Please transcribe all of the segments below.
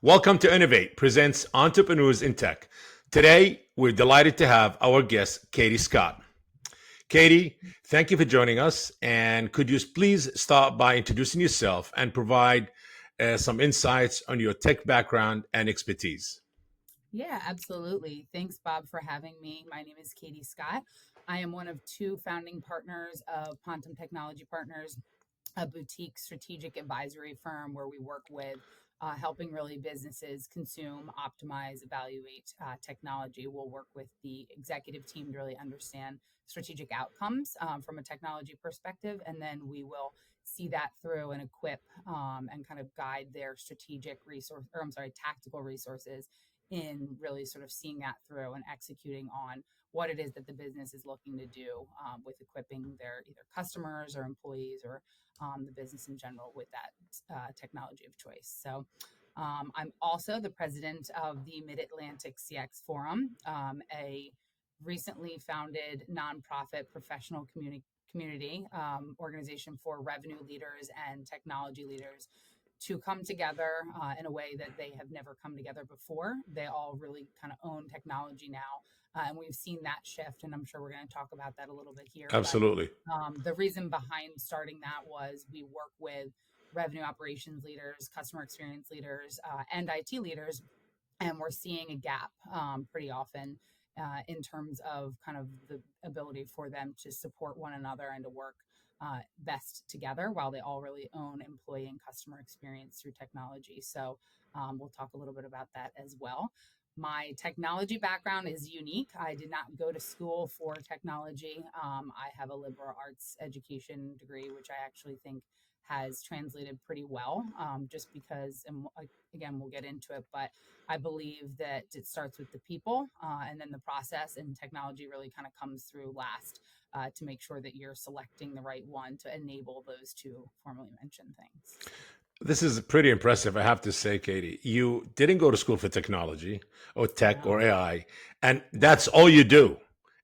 Welcome to Innovate presents Entrepreneurs in Tech. Today, we're delighted to have our guest, Katie Scott. Katie, thank you for joining us. And could you please start by introducing yourself and provide some insights on your tech background and expertise? Yeah, absolutely. Thanks, Bob, for having me. My name is Katie Scott. I am one of two founding partners of Pontem Technology Partners, a boutique strategic advisory firm where we work with helping really businesses consume, optimize, evaluate technology. We'll work with the executive team to really understand strategic outcomes from a technology perspective, and then we will see that through and equip and kind of guide their strategic resource, or I'm sorry, tactical resources in really sort of seeing that through and executing on what it is that the business is looking to do with equipping their either customers or employees or the business in general with that technology of choice. So I'm also the president of the Mid Atlantic CX Forum, a recently founded nonprofit professional community organization for revenue leaders and technology leaders to come together in a way that they have never come together before. They all really kind of own technology now. And we've seen that shift, and I'm sure we're going to talk about that a little bit here. But Absolutely. the reason behind starting that was we work with revenue operations leaders, customer experience leaders, and IT leaders, and we're seeing a gap pretty often in terms of kind of the ability for them to support one another and to work best together while they all really own employee and customer experience through technology. So we'll talk a little bit about that as well. My technology background is unique. I did not go to school for technology. I have a liberal arts education degree, which I actually think has translated pretty well, just because, and again, we'll get into it, but I believe that it starts with the people and then the process, and technology really kind of comes through last to make sure that you're selecting the right one to enable those two formally mentioned things. This is pretty impressive, I have to say, Katie. You didn't go to school for technology or tech or No, AI, and no, that's all you do.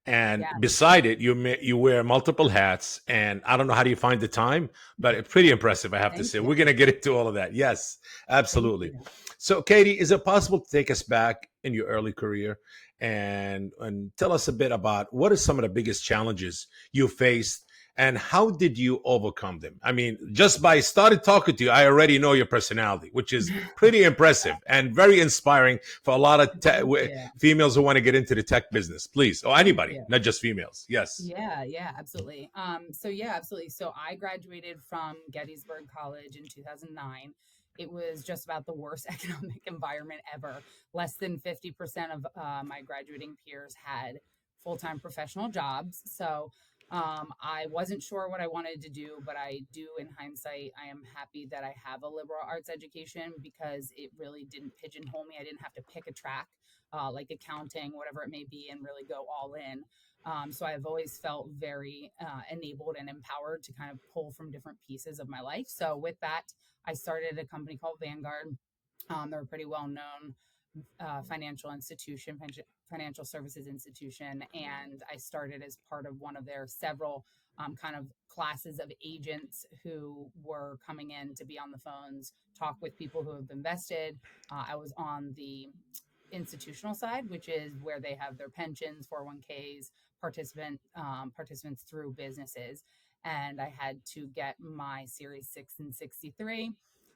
And yeah, beside it, you wear multiple hats, and I don't know how do you find the time, but it's pretty impressive, I have to thank say. you. We're gonna get into all of that. Yes, Thank absolutely. you. So, Katie, is it possible to take us back in your early career and tell us a bit about what are some of the biggest challenges you faced and how did you overcome them? I mean, just by started talking to you, I already know your personality, which is pretty impressive and very inspiring for a lot of Thank you. females who want to get into the tech business, please, or Thank anybody, you. not just females. Yes. Yeah, absolutely. So absolutely. So I graduated from Gettysburg College in 2009. It was just about the worst economic environment ever. Less than 50% of my graduating peers had full-time professional jobs. So I wasn't sure what I wanted to do, but I do, in hindsight, I am happy that I have a liberal arts education because it really didn't pigeonhole me. I didn't have to pick a track like accounting, whatever it may be, and really go all in. So I've always felt very enabled and empowered to kind of pull from different pieces of my life. So with that, I started a company called Vanguard. They're a pretty well known financial institution, financial services institution. And I started as part of one of their several kind of classes of agents who were coming in to be on the phones, talk with people who have invested. I was on the institutional side, which is where they have their pensions, 401ks, participants through businesses. And I had to get my Series 6 and 63.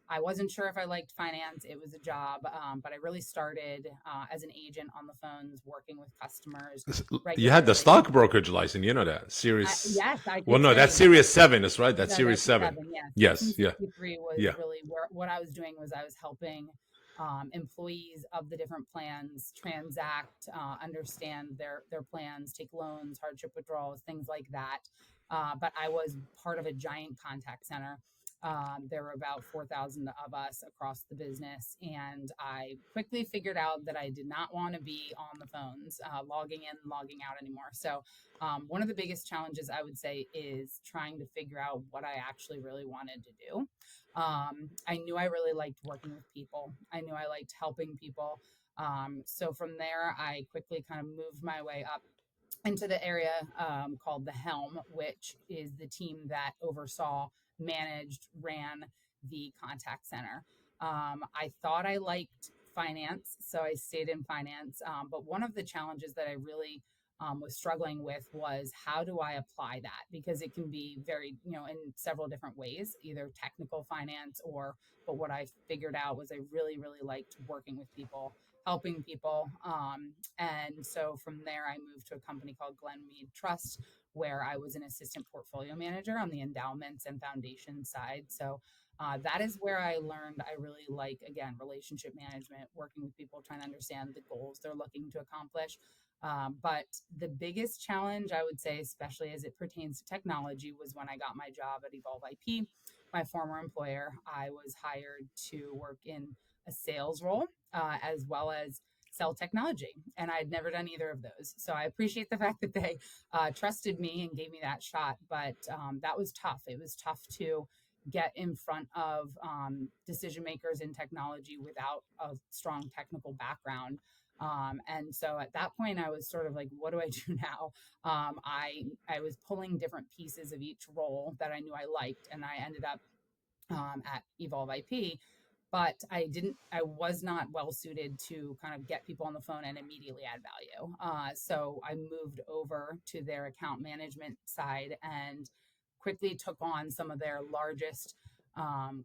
I wasn't sure if I liked finance. It was a job, but I really started as an agent on the phones, working with customers You had the regularly. stock brokerage license, you know that. Series, Yes, I well, could no, that's say Series 7, that's right. That's no, Series that's a 7. seven. Yeah, six Yes, and yeah, 63 was yeah. really where what I was doing was I was helping employees of the different plans transact, understand their plans, take loans, hardship withdrawals, things like that. But I was part of a giant contact center. There were about 4,000 of us across the business, and I quickly figured out that I did not want to be on the phones, logging in, logging out anymore. So one of the biggest challenges I would say is trying to figure out what I actually really wanted to do. I knew I really liked working with people. I knew I liked helping people. So from there, I quickly kind of moved my way up into the area called the Helm, which is the team that oversaw, managed, ran the contact center. I thought I liked finance, so I stayed in finance. But one of the challenges that I really was struggling with was how do I apply that? Because it can be very, in several different ways, either technical finance or, but what I figured out was I really, really liked working with people, helping people. And so from there, I moved to a company called Glenmead Trust, where I was an assistant portfolio manager on the endowments and foundation side. So that is where I learned I really like, again, relationship management, working with people, trying to understand the goals they're looking to accomplish. But the biggest challenge, I would say, especially as it pertains to technology, was when I got my job at Evolve IP, my former employer. I was hired to work in a sales role as well as sell technology. And I'd never done either of those. So I appreciate the fact that they trusted me and gave me that shot. But that was tough. It was tough to get in front of decision makers in technology without a strong technical background. And so at that point, I was sort of like, what do I do now? I was pulling different pieces of each role that I knew I liked, and I ended up at Evolve IP. But I was not well suited to kind of get people on the phone and immediately add value. So I moved over to their account management side and quickly took on some of their largest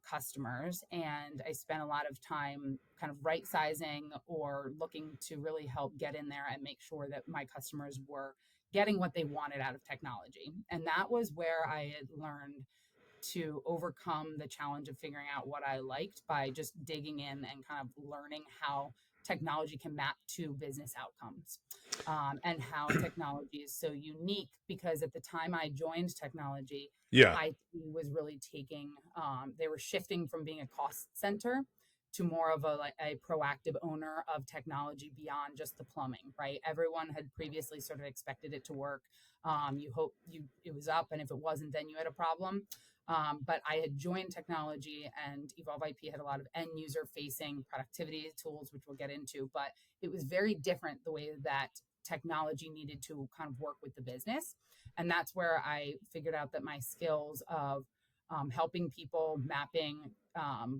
customers. And I spent a lot of time kind of right sizing or looking to really help get in there and make sure that my customers were getting what they wanted out of technology. And that was where I had learned to overcome the challenge of figuring out what I liked by just digging in and kind of learning how technology can map to business outcomes, and how technology is so unique. Because at the time I joined technology, Yeah. IT was really taking, they were shifting from being a cost center to more of a like a proactive owner of technology beyond just the plumbing, right? Everyone had previously sort of expected it to work. You hope you it was up, and if it wasn't, then you had a problem. But I had joined technology, and Evolve IP had a lot of end user facing productivity tools, which we'll get into. But it was very different the way that technology needed to kind of work with the business. And that's where I figured out that my skills of helping people, mapping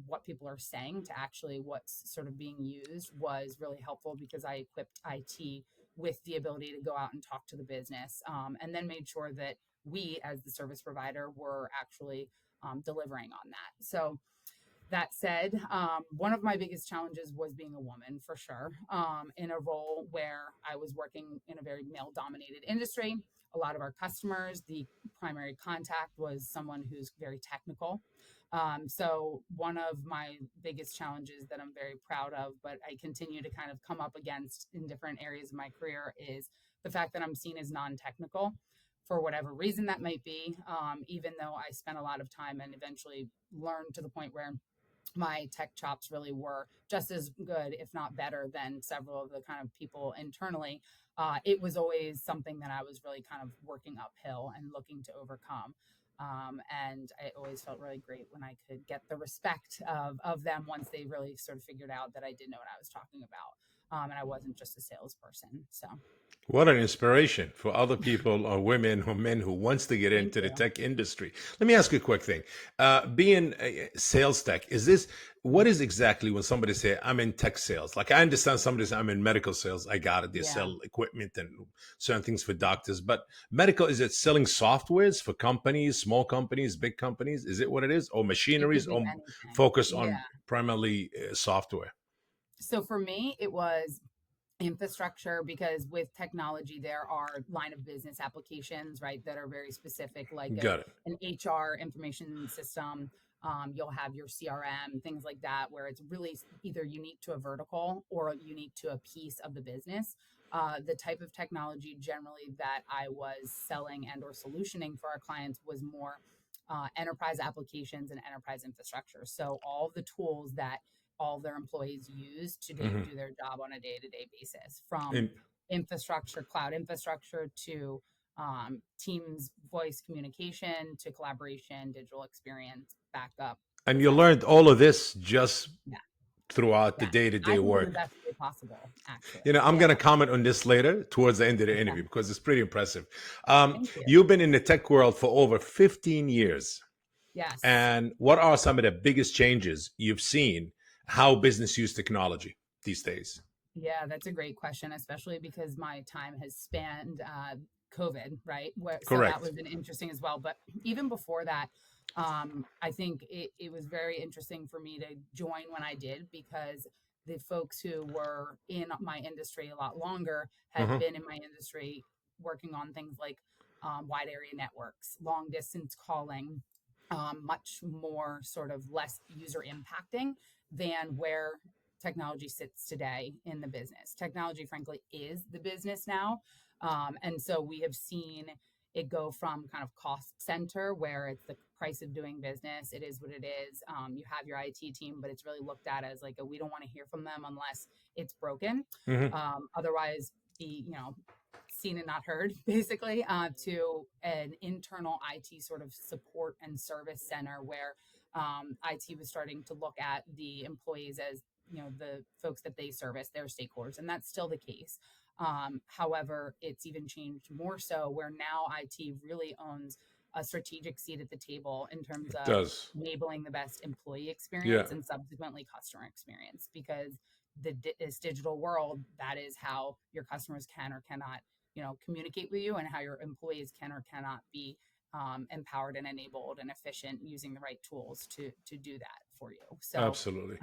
what people are saying to actually what's sort of being used was really helpful, because I equipped IT with the ability to go out and talk to the business, and then made sure that we as the service provider were actually delivering on that. So that said, one of my biggest challenges was being a woman, for sure, in a role where I was working in a very male dominated industry. A lot of our customers, the primary contact was someone who's very technical. So, one of my biggest challenges that I'm very proud of, but I continue to kind of come up against in different areas of my career, is the fact that I'm seen as non technical for whatever reason that might be, even though I spent a lot of time and eventually learned to the point where my tech chops really were just as good, if not better, than several of the kind of people internally. It was always something that I was really kind of working uphill and looking to overcome. And I always felt really great when I could get the respect of them once they really sort of figured out that I did know what I was talking about. And I wasn't just a salesperson. So What an inspiration for other people or women or men who wants to get thank into the you. tech industry. Let me ask you a quick thing. Being a sales tech, is this what is exactly when somebody say I'm in tech sales? Like I understand somebody say I'm in medical sales. I got it. They Yeah, sell equipment and certain things for doctors. But medical, is it selling softwares for companies, small companies, big companies? Is it what it is? Or it machineries could be or anything. focus Yeah. on primarily software? So for me, it was infrastructure, because with technology there are line of business applications, right, that are very specific, like Got it. an HR information system. You'll have your CRM, things like that, where it's really either unique to a vertical or unique to a piece of the business. The type of technology generally that I was selling and or solutioning for our clients was more enterprise applications and enterprise infrastructure, so all the tools that all their employees use to Hmm. do their job on a day-to-day basis, from And infrastructure, cloud infrastructure, to teams voice communication, to collaboration, digital experience, backup, and you disaster. learned all of this just Yeah, throughout the yeah, I day-to-day think in the work. best way possible, You actually. know, I'm Yeah. going to comment on this later towards the end of the interview Okay, because it's pretty impressive. thank you. You've been in the tech world for over 15 years. Yes. And what are some of the biggest changes you've seen how business use technology these days. Yeah, that's a great question, especially because my time has spanned COVID, right? So that Correct. was an interesting as well. But even before that, I think it was very interesting for me to join when I did because the folks who were in my industry a lot longer had Uh-huh. been in my industry working on things like wide area networks, long distance calling, much more sort of less user impacting than where technology sits today in the business. Technology, frankly, is the business now. And so we have seen it go from kind of cost center where it's the price of doing business. It is what it is. You have your IT team, but it's really looked at as like we don't want to hear from them unless it's broken. Hmm. Otherwise, be seen and not heard, basically, to an internal IT sort of support and service center where IT was starting to look at the employees as the folks that they service, their stakeholders, and that's still the case. However, it's even changed more so where now IT really owns a strategic seat at the table in terms It of does. enabling the best employee Yeah, experience and subsequently customer experience because this digital world, that is how your customers can or cannot communicate with you and how your employees can or cannot be empowered and enabled and efficient using the right tools to do that for you. So absolutely.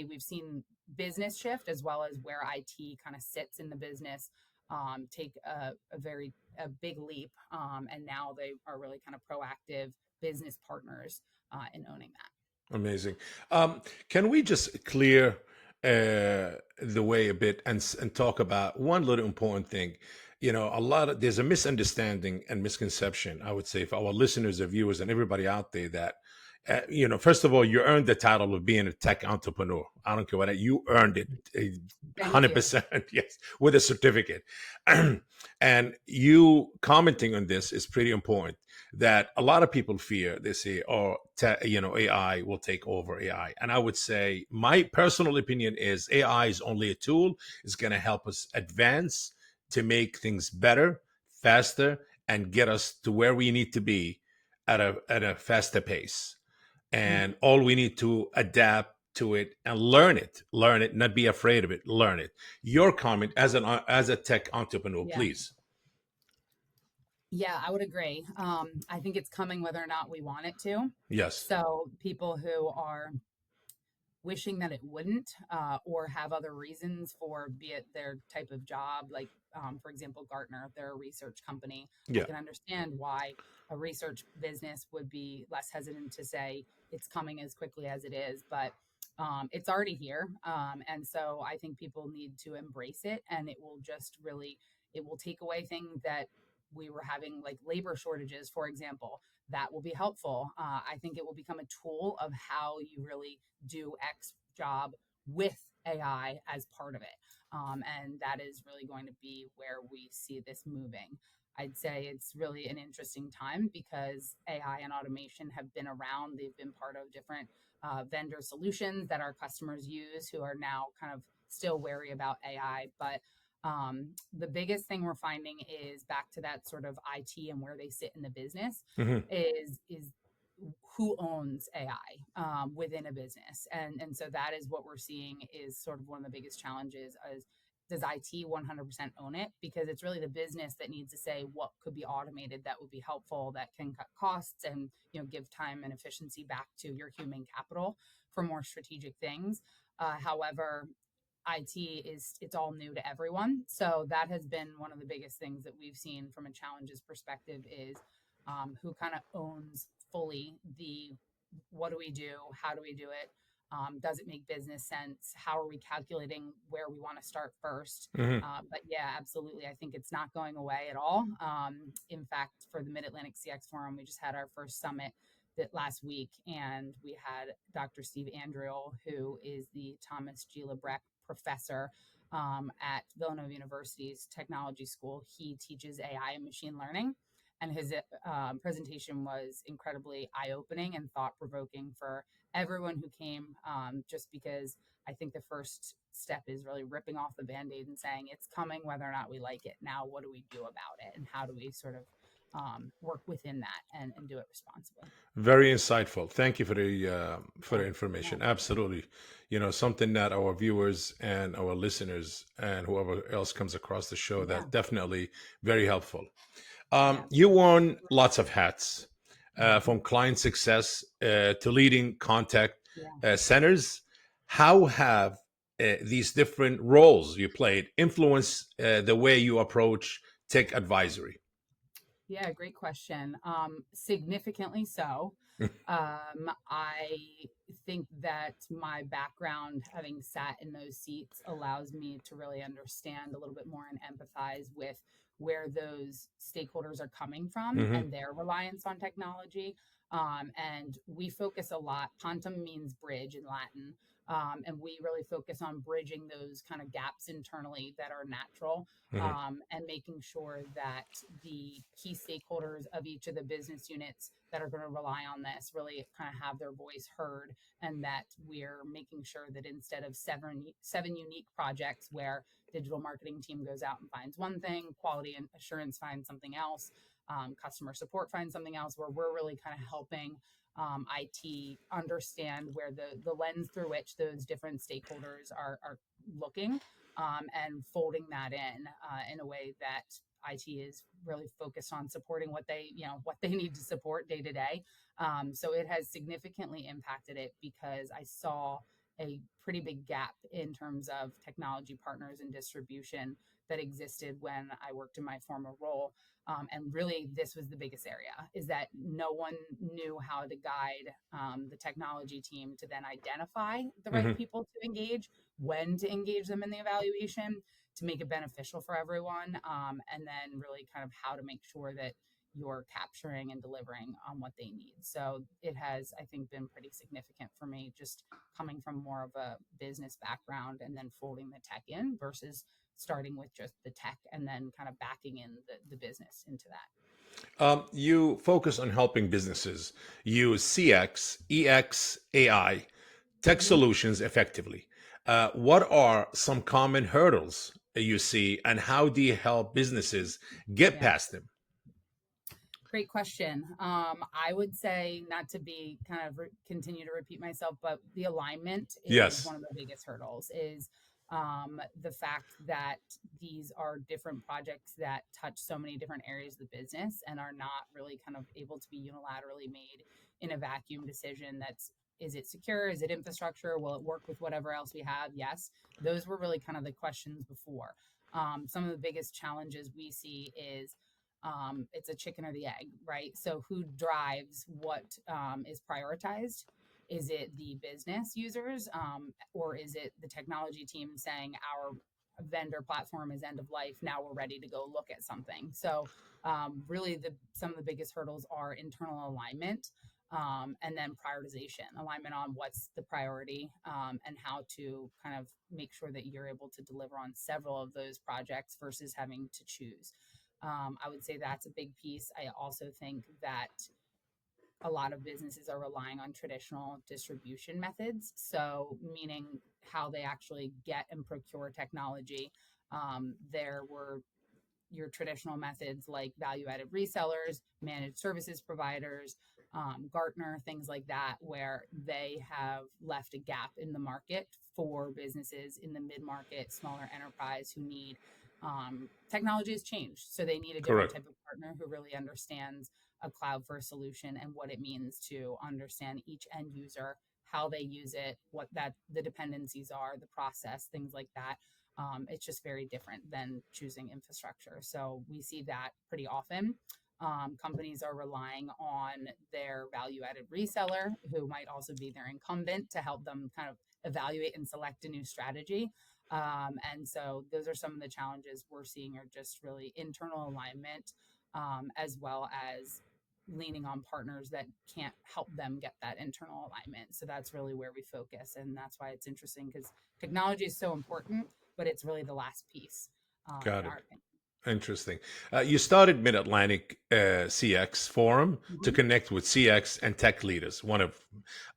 we've seen business shift as well as where IT kind of sits in the business take a big leap, and now they are really kind of proactive business partners in owning that. Amazing. Can we just clear the way a bit and talk about one little important thing? There's a misunderstanding and misconception, I would say, for our listeners, and viewers, and everybody out there that, first of all, you earned the title of being a tech entrepreneur. I don't care what you earned it, Thank you. 100%, yes, with a certificate. And you commenting on this is pretty important that a lot of people fear. They say, "Oh, AI will take over AI." And I would say, my personal opinion is AI is only a tool. It's going to help us advance to make things better, faster, and get us to where we need to be at a faster pace. And Mhm. all we need to adapt to it and learn it, not be afraid of it, learn it. Your comment as a tech entrepreneur, Yeah. please. Yeah, I would agree. I think it's coming whether or not we want it to. Yes. So people who are wishing that it wouldn't, or have other reasons for be it their type of job, like for example, Gartner, they're a research company. I Yeah. can understand why a research business would be less hesitant to say it's coming as quickly as it is, but it's already here, and so I think people need to embrace it, and it will just really it will take away things that we were having, like labor shortages, for example. That will be helpful. I think it will become a tool of how you really do X job with AI as part of it. And that is really going to be where we see this moving. I'd say it's really an interesting time because AI and automation have been around. They've been part of different vendor solutions that our customers use who are now kind of still wary about AI. But the biggest thing we're finding is back to that sort of IT and where they sit in the business Hmm. is who owns AI within a business, and so that is what we're seeing is sort of one of the biggest challenges. Is does IT 100% own it? Because it's really the business that needs to say what could be automated that would be helpful, that can cut costs and give time and efficiency back to your human capital for more strategic things. However, IT it's all new to everyone. So that has been one of the biggest things that we've seen from a challenges perspective is who kind of owns fully the what do we do? How do we do it? Does it make business sense? How are we calculating where we want to start first? Hmm. But yeah, absolutely. I think it's not going away at all. In fact, for the Mid Atlantic CX Forum, we just had our first summit that last week, and we had Dr. Steve Andriel, who is the Thomas G. Lebrecht Professor at Villanova University's Technology School. He teaches AI and machine learning, and his presentation was incredibly eye-opening and thought-provoking for everyone who came. Just because I think the first step is really ripping off the band-aid and saying it's coming whether or not we like it. Now, what do we do about it, and how do we sort of work within that and do it responsibly. Very insightful. Thank you for Yeah, the yeah, information. Absolutely, something that our viewers and our listeners and whoever else comes across the show, yeah, that's definitely very helpful. yeah, You absolutely. worn lots of hats, Hmm. from client success to leading contact Yeah. centers. How have these different roles you played influenced the way you approach tech advisory? Yeah, great question. Significantly so. I think that my background, having sat in those seats, allows me to really understand a little bit more and empathize with where those stakeholders are coming from Hmm. and their reliance on technology. And we focus a lot. Pontem means bridge in Latin. And we really focus on bridging those kind of gaps internally that are natural, Hmm. and making sure that the key stakeholders of each of the business units that are going to rely on this really kind of have their voice heard, and that we're making sure that instead of seven unique projects where digital marketing team goes out and finds one thing, quality and assurance finds something else, customer support finds something else, where we're really kind of helping IT understand where the lens through which those different stakeholders are looking, and folding that in a way that IT is really focused on supporting what they need to support day to day. So it has significantly impacted it because I saw a pretty big gap in terms of technology partners and distribution that existed when I worked in my former role. And really, this was the biggest area, is that no one knew how to guide the technology team to then identify the right Hmm. people to engage, when to engage them in the evaluation to make it beneficial for everyone, and then really kind of how to make sure that you're capturing and delivering on what they need. So it has, I think, been pretty significant for me, just coming from more of a business background and then folding the tech in versus starting with just the tech and then kind of backing in the business into that. You focus on helping businesses use CX, EX, AI, tech Mhm. solutions effectively. What are some common hurdles you see, and how do you help businesses get Yeah. past them? Great question. I would say, not to be kind of continue to repeat myself, but the alignment is Yes. one of the biggest hurdles. Is the fact that these are different projects that touch so many different areas of the business and are not really kind of able to be unilaterally made in a vacuum decision. That's, is it secure? Is it infrastructure? Will it work with whatever else we have? Yes, those were really kind of the questions before. Some of the biggest challenges we see is, it's a chicken or the egg, right? So who drives what is prioritized? Is it the business users, or is it the technology team saying our vendor platform is end of life? Now we're ready to go look at something. So really, the some of the biggest hurdles are internal alignment. And then prioritization, alignment on what's the priority, and how to kind of make sure that you're able to deliver on several of those projects versus having to choose. I would say that's a big piece. I also think that a lot of businesses are relying on traditional distribution methods. So, meaning how they actually get and procure technology. There were your traditional methods like value added resellers, managed services providers, Gartner, things like that, where they have left a gap in the market for businesses in the mid market, smaller enterprise who need, technology has changed. So they need a different Correct. type of partner who really understands a cloud first solution and what it means to understand each end user, how they use it, what that the dependencies are, the process, things like that. It's just very different than choosing infrastructure. So we see that pretty often. Companies are relying on their value added reseller, who might also be their incumbent, to help them kind of evaluate and select a new strategy. And so those are some of the challenges we're seeing, are just really internal alignment, as well as leaning on partners that can't help them get that internal alignment. So that's really where we focus. And that's why it's interesting, because technology is so important, but it's really the last piece, in Got our it. opinion. Interesting. You started Mid Atlantic CX Forum to Hmm. connect with CX and tech leaders, one of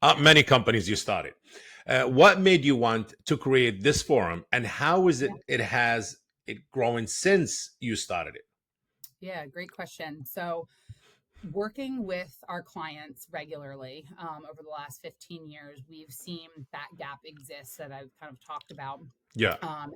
Yeah. many companies you started. What made you want to create this forum, and how is Yeah. it has it growing since you started it? Yeah, great question. So, working with our clients regularly over the last 15 years, we've seen that gap exist that I've kind of talked about. Yeah.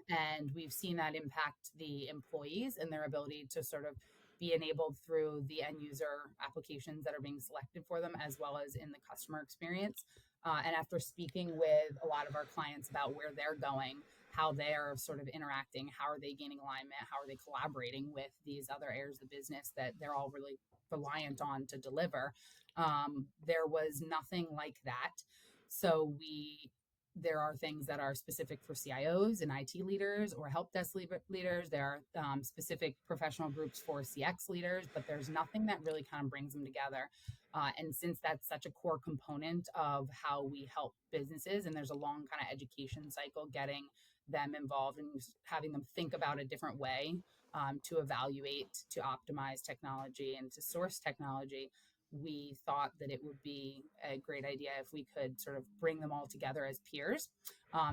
And we've seen that impact the employees and their ability to sort of be enabled through the end user applications that are being selected for them, as well as in the customer experience. And after speaking with a lot of our clients about where they're going, how they're sort of interacting, how are they gaining alignment, how are they collaborating with these other areas of the business that they're all really reliant on to deliver, there was nothing like that. So there are things that are specific for CIOs and IT leaders or help desk leaders. There are specific professional groups for CX leaders, but there's nothing that really kind of brings them together. And since that's such a core component of how we help businesses, and there's a long kind of education cycle getting them involved and having them think about a different way to evaluate, to optimize technology, and to source technology, we thought that it would be a great idea if we could sort of bring them all together as peers,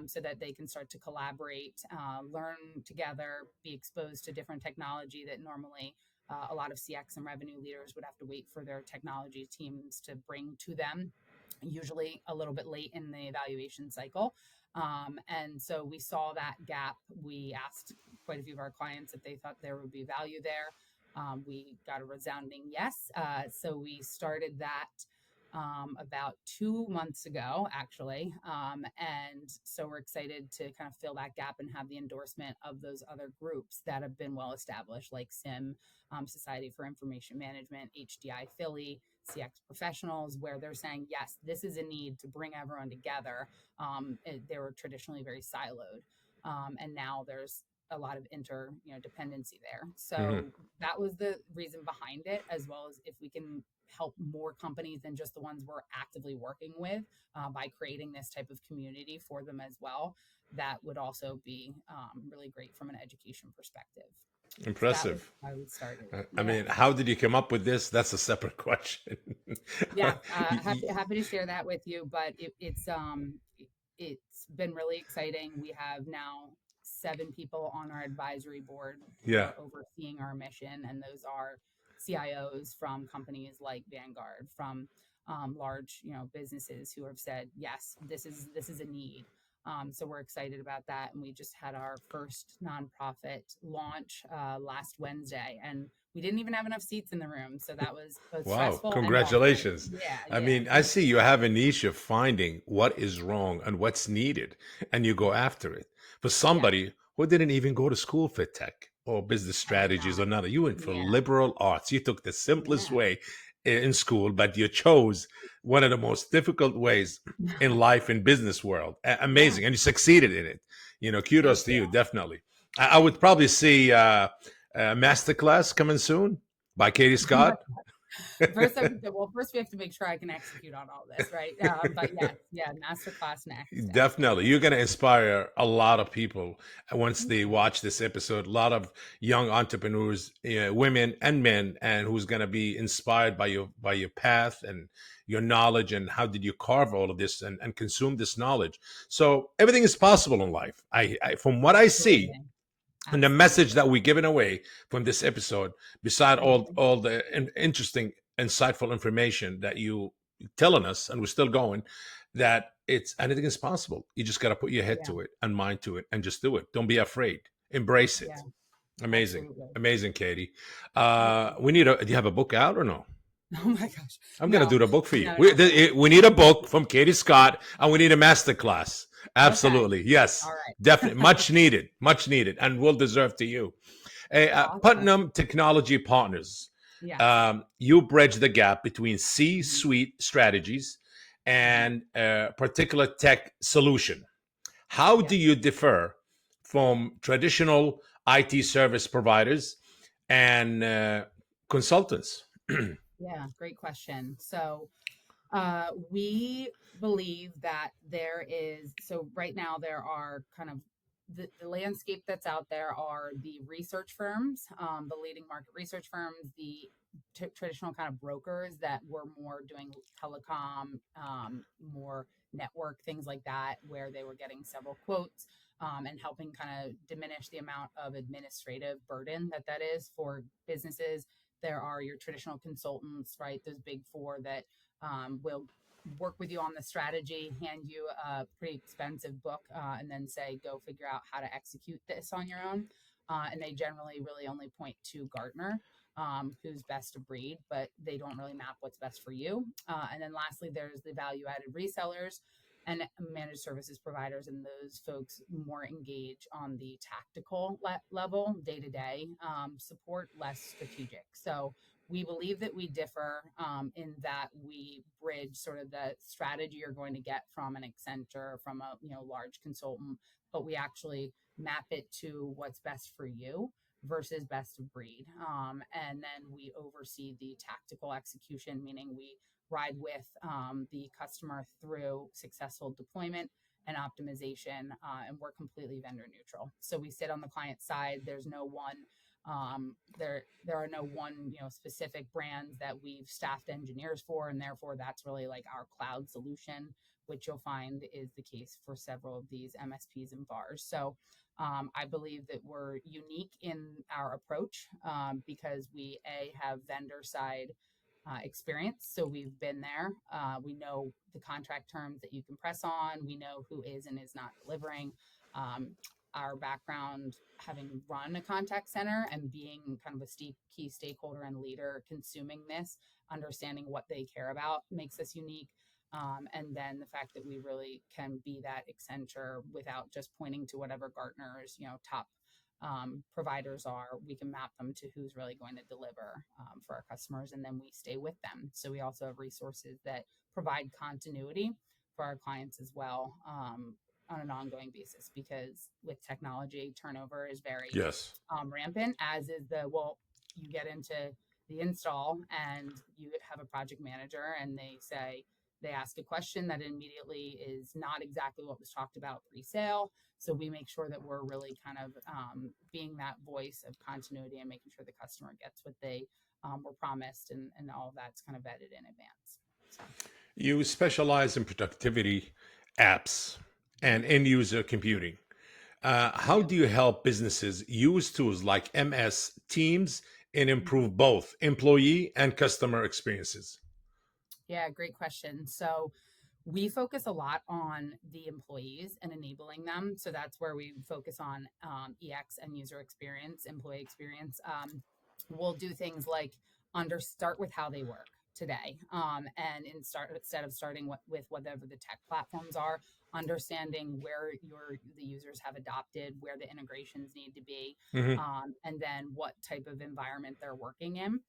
so that they can start to collaborate, learn together, be exposed to different technology that normally a lot of CX and revenue leaders would have to wait for their technology teams to bring to them, usually a little bit late in the evaluation cycle. And so we saw that gap. We asked quite a few of our clients if they thought there would be value there. We got a resounding yes. So we started that about 2 months ago, actually. And so we're excited to kind of fill that gap and have the endorsement of those other groups that have been well established, like SIM, Society for Information Management, HDI Philly, CX professionals, where they're saying, yes, this is a need to bring everyone together. They were traditionally very siloed. And now there's a lot of dependency there. Hmm. So that was the reason behind it, as well as if we can help more companies than just the ones we're actively working with by creating this type of community for them as well. That would also be really great from an education perspective. So that was Impressive. how we started it. I Yeah. mean, how did you come up with this? That's a separate question. Yeah, Y- y- happy to share that with you. But it's been really exciting. We have now 7 people on our advisory board who yeah. are overseeing our mission, and those are CIOs from companies like Vanguard, from large businesses who have said yes, this is a need. So we're excited about that, and we just had our first nonprofit launch last Wednesday, and we didn't even have enough seats in the room, so that was both Wow, stressful and welcome. congratulations. Yeah, I yeah, mean, I thank see you. you have a niche of finding what is wrong and what's needed, and you go Yeah, after it. For yeah, somebody who didn't even go to school for tech or business I did strategies not. or none, you went for Yeah, liberal arts. You took the simplest yeah, way in school, but you chose one of the most difficult ways in life in business world. yeah. Amazing, and you succeeded in it. Thank Kudos to you. you, definitely. I would probably see a masterclass coming soon by Katie Oh my Scott. first we have to make sure I can execute on all this, right? But yes, yeah, master class next, Definitely. absolutely. You're going to inspire a lot of people once Thank they you. watch this episode. A lot of young entrepreneurs, women and men, and who's going to be inspired by your path and your knowledge and how did you carve all of this and consume this knowledge. So everything is possible in life. From what I see, Absolutely, and the message absolutely. that we're giving away from this episode, beside all Hmm. all the interesting, insightful information that you telling us, and we're still going, that it's anything is possible. You just got to put your head Yeah, to it and mind to it and just do it. Don't be afraid. Embrace yeah, it. Amazing, absolutely. amazing, Katie. Thank you. We need a. Do you have a book out or no? Oh my gosh, I'm gonna no, do the book for you. no, We, not yet. th- we need a book from Katie Scott, and we need a master class. Okay, Absolutely, yes, all definitely, right. much needed, and will deserve to you. Awesome. Putnam Technology Partners. Yes. You bridge the gap between Hmm. C-suite strategies Hmm. and a particular tech solution. How Yeah. do you differ from traditional IT service providers and consultants? Yeah, great question. So, we believe that there is, so right now there are kind of the landscape that's out there are the research firms, the leading market research firms, the traditional kind of brokers that were more doing telecom, more network, things like that, where they were getting several quotes. and helping kind of diminish the amount of administrative burden that is for businesses. There are your traditional consultants, right? Those big four that will work with you on the strategy, hand you a pretty expensive book, and then say, go figure out how to execute this on your own. And they generally really only point to Gartner, who's best of breed, but they don't really map what's best for you. And then lastly, there's the value added resellers and managed services providers, and those folks more engage on the tactical level, day to day support, less strategic. So we believe that we differ in that we bridge sort of the strategy you're going to get from an Accenture, from a large consultant, but we actually map it to what's best for you versus best of breed. And then we oversee the tactical execution, meaning we ride with the customer through successful deployment and optimization, and we're completely vendor neutral. So we sit on the client side. There's no one there are no one specific brands that we've staffed engineers for, and therefore that's really like our cloud solution, which you'll find is the case for several of these MSPs and VARs. So I believe that we're unique in our approach, because we have vendor side experience. So we've been there. We know the contract terms that you can press on. We know who is and is not delivering. Our background, having run a contact center and being kind of a key stakeholder and leader consuming this, understanding what they care about, makes us unique. And then the fact that we really can be that Accenture without just pointing to whatever Gartner's top providers are. We can map them to who's really going to deliver for our customers, and then we stay with them. So we also have resources that provide continuity for our clients as well, on an ongoing basis, because with technology, turnover is very Yes. rampant, as is you get into the install and you have a project manager and they ask a question that immediately is not exactly what was talked about pre-sale. So we make sure that we're really kind of being that voice of continuity and making sure the customer gets what they were promised, and all of that's kind of vetted in advance. So. You specialize in productivity apps and end user computing. We How do. do you help businesses use tools like MS Teams and Mhm. improve both employee and customer experiences? Yeah, great question. So we focus a lot on the employees and enabling them. So that's where we focus on EX and user experience, employee experience. We'll do things like start with how they work today, and instead of starting with whatever the tech platforms are, understanding where the users have adopted, where the integrations need to be, Hmm. and then what type of environment they're working in.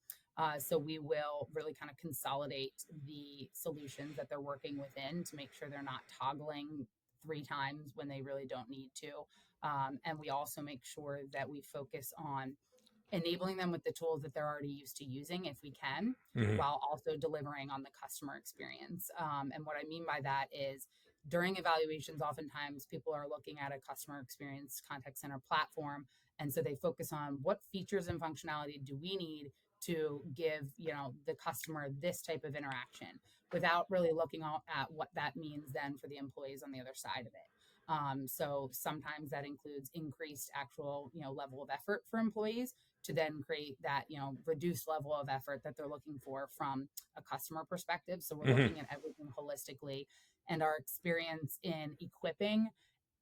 So we will really kind of consolidate the solutions that they're working within to make sure they're not toggling three times when they really don't need to. And we also make sure that we focus on enabling them with the tools that they're already used to using if we can, Hmm. while also delivering on the customer experience. And what I mean by that is during evaluations, oftentimes people are looking at a customer experience contact center platform. And so they focus on what features and functionality do we need to give the customer this type of interaction, without really looking at what that means then for the employees on the other side of it. So sometimes that includes increased actual level of effort for employees to then create that reduced level of effort that they're looking for from a customer perspective. So we're Hmm. looking at everything holistically, and our experience in equipping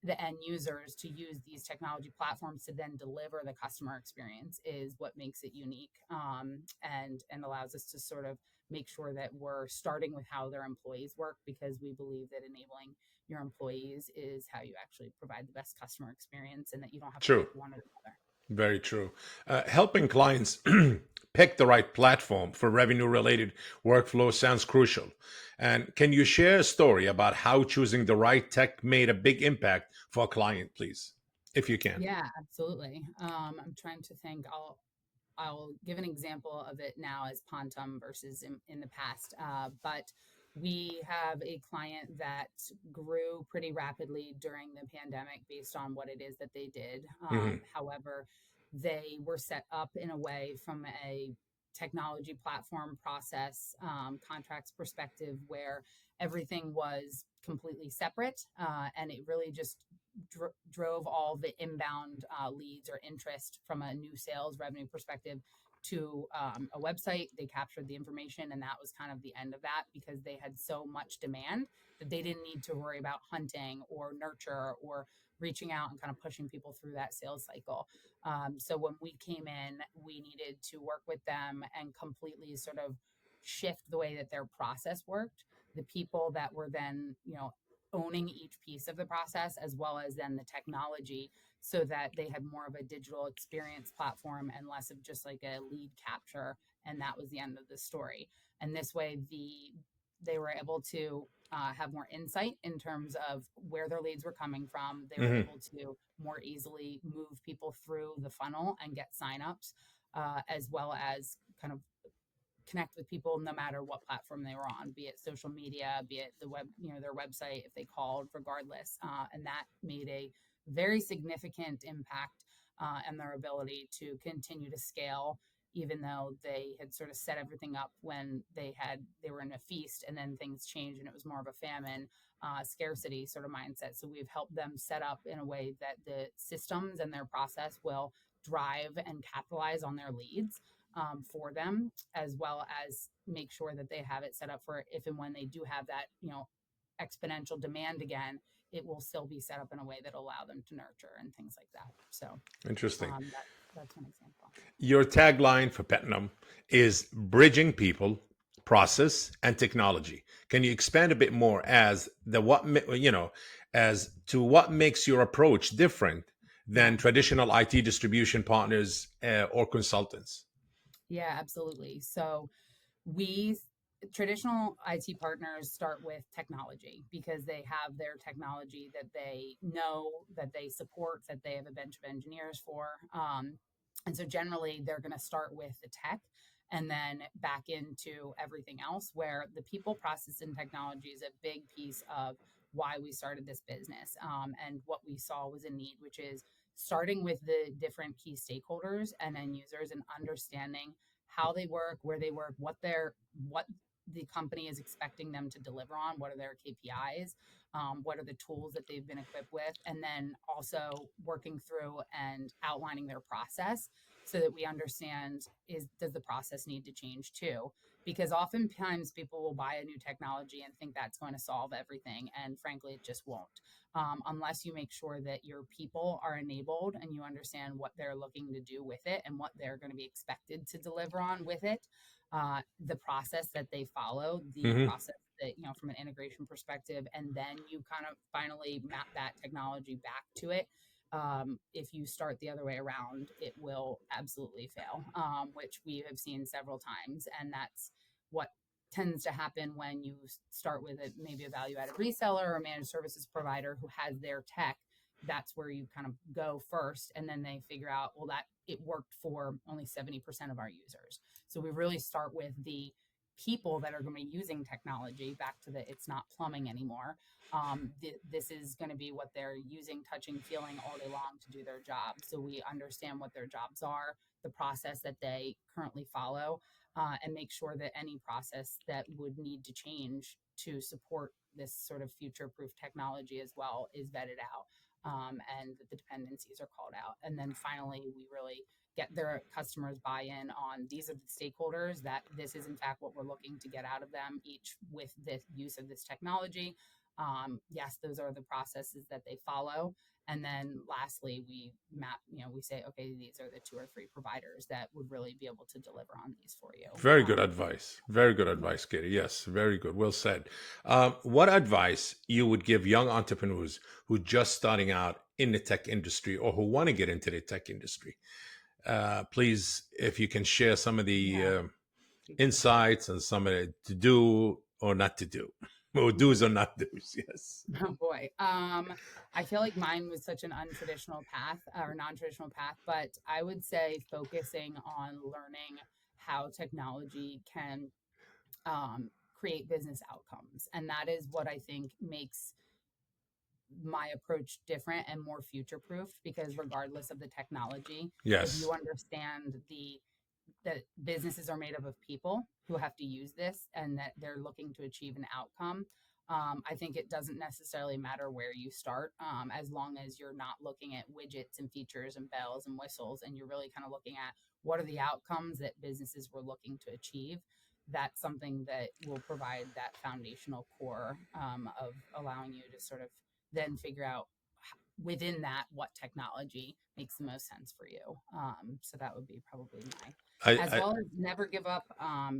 the end users to use these technology platforms to then deliver the customer experience is what makes it unique, and allows us to sort of make sure that we're starting with how their employees work, because we believe that enabling your employees is how you actually provide the best customer experience, and that you don't have to True. pick one or the other. Very true. Helping clients pick the right platform for revenue related workflow sounds crucial. And can you share a story about how choosing the right tech made a big impact for a client, please, if you can? Yeah, absolutely. I'm trying to think. I'll give an example of it now as Pontem versus in the past. But we have a client that grew pretty rapidly during the pandemic based on what it is that they did. Hmm. However, they were set up in a way from a technology platform process, contracts perspective, where everything was completely separate, and it really just drove all the inbound leads or interest from a new sales revenue perspective to a website. They captured the information, and that was kind of the end of that because they had so much demand that they didn't need to worry about hunting or nurture or reaching out and kind of pushing people through that sales cycle. So when we came in, we needed to work with them and completely sort of shift the way that their process worked. The people that were then, owning each piece of the process as well as then the technology, so that they had more of a digital experience platform and less of just like a lead capture, and that was the end of the story. And this way they were able to have more insight in terms of where their leads were coming from. They were Hmm. able to more easily move people through the funnel and get signups, as well as kind of connect with people no matter what platform they were on, be it social media, be it the web, their website, if they called, regardless. And that made a very significant impact and their ability to continue to scale, even though they had sort of set everything up when they were in a feast, and then things changed and it was more of a famine, scarcity sort of mindset. So we've helped them set up in a way that the systems and their process will drive and capitalize on their leads for them, as well as make sure that they have it set up for if and when they do have that, exponential demand again, it will still be set up in a way that allow them to nurture and things like that. So Interesting. that's one example. Your tagline for Petnam is bridging people, process, and technology. Can you expand a bit more as the as to what makes your approach different Yeah. than traditional IT distribution partners or consultants? Yeah, absolutely. So we traditional IT partners start with technology because they have their technology that they know, that they support, that they have a bench of engineers for. And so generally they're going to start with the tech and then back into everything else, where the people, process, and technology is a big piece of why we started this business, and what we saw was a need, which is starting with the different key stakeholders and end users and understanding how they work, where they work, what the company is expecting them to deliver on, what are their KPIs, what are the tools that they've been equipped with, and then also working through and outlining their process so that we understand, does the process need to change too? Because oftentimes people will buy a new technology and think that's going to solve everything, and frankly, it just won't. Unless you make sure that your people are enabled and you understand what they're looking to do with it and what they're going to be expected to deliver on with it, the process that they follow, the Hmm. process that, from an integration perspective, and then you kind of finally map that technology back to it. If you start the other way around, it will absolutely fail, which we have seen several times. And that's what tends to happen when you start with maybe a value added reseller or a managed services provider who has their tech. That's where you kind of go first, and then they figure out, well, that it worked for only 70% of our users. So we really start with the people that are going to be using technology, back to the it's not plumbing anymore. This is going to be what they're using, touching, feeling all day long to do their job. So we understand what their jobs are, the process that they currently follow, and make sure that any process that would need to change to support this sort of future proof technology as well is vetted out, and that the dependencies are called out. And then finally, we really get their customers buy-in on, these are the stakeholders, that this is in fact what we're looking to get out of them each with the use of this technology. Yes, those are the processes that they follow. And then lastly, we map, we say, okay, these are the two or three providers that would really be able to deliver on these for you. Very good advice. Very good Yeah. advice, Katie. Yes, very good. Well said. What advice you would give young entrepreneurs who just starting out in the tech industry or who want to get into the tech industry? Please, if you can share some of the Yeah. Good question. insights and some of the to do or not to do, or do's or not do's. Yes. Oh boy. I feel like mine was such an untraditional path or non-traditional path, but I would say focusing on learning how technology can create business outcomes. And that is what I think makes my approach different and more future proof, because regardless of the technology, if Yes. you understand that businesses are made up of people who have to use this and that they're looking to achieve an outcome, I think it doesn't necessarily matter where you start, as long as you're not looking at widgets and features and bells and whistles, and you're really kind of looking at what are the outcomes that businesses were looking to achieve. That's something that will provide that foundational core, of allowing you to sort of then figure out within that what technology makes the most sense for you. So that would be probably my, as I well as never give up,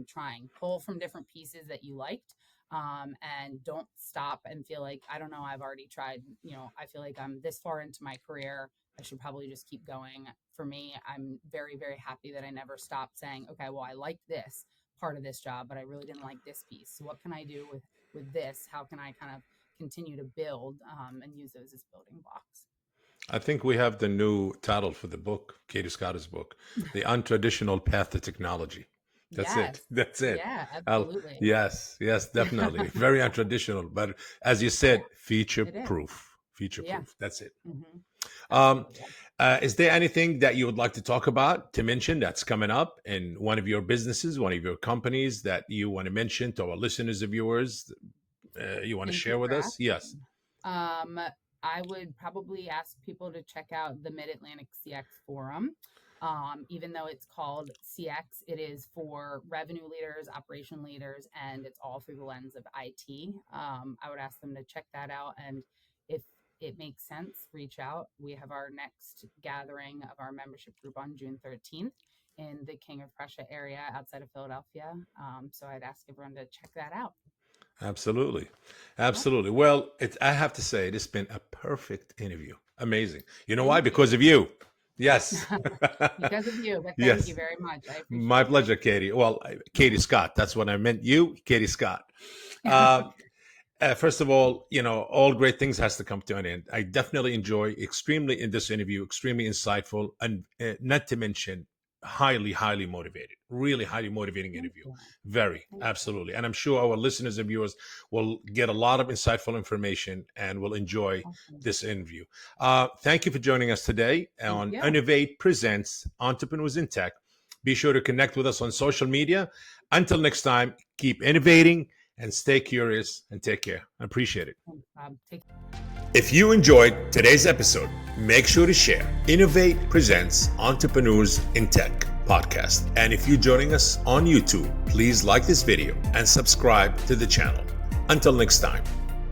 trying, pull from different pieces that you liked, and don't stop and feel like, I don't know, I've already tried, I feel like I'm this far into my career, I should probably just keep going. For me, I'm very, very happy that I never stopped saying, okay, well, I like this part of this job, but I really didn't like this piece. So what can I do with this? How can I kind of continue to build, and use those as building blocks? I think we have the new title for the book, Katie Scott's book, The Untraditional Path to Technology. That's it. Yes. That's it. Yeah, I'll, absolutely. yes, yes, definitely. Very untraditional, but as you Yeah, said, future it is. proof. Future Yeah. proof. That's it. Hmm. Um, Absolutely. is there anything that you would like to talk about, to mention, that's coming up in one of your businesses, one of your companies that you want to mention to our listeners of yours? You want to Thank you share with for us? Yes. asking. Um, I would probably ask people to check out the Mid Atlantic CX Forum. Even though it's called CX, it is for revenue leaders, operation leaders, and it's all through the lens of IT. I would ask them to check that out. And if it makes sense, reach out. We have our next gathering of our membership group on June 13th in the King of Prussia area outside of Philadelphia. So I'd ask everyone to check that out. Absolutely. Yeah. Absolutely. Well, I have to say, it's been a perfect interview. Amazing. You know why? Thank Because you. of you. Yes. Because of you, but thank you Yes. very much. I My appreciate pleasure, Katie. Well, Katie Scott. That's what I meant. You, Katie Scott. it. Um, First of all, all great things has to come to an end. I definitely enjoy extremely in this interview, extremely insightful, and not to mention highly, highly motivated. Really highly motivating Thank interview. you. Very, Thank you. absolutely. And I'm sure our listeners and viewers will get a lot of insightful information and will enjoy Awesome. this interview. Thank you for joining us today Thank on you. Innovate Presents Entrepreneurs in Tech. Be sure to connect with us on social media. Until next time, keep innovating and stay curious and take care. I appreciate it. Thanks, Bob. Take If you enjoyed today's episode, make sure to share Innovate Presents Entrepreneurs in Tech podcast. And if you're joining us on YouTube, please like this video and subscribe to the channel. Until next time.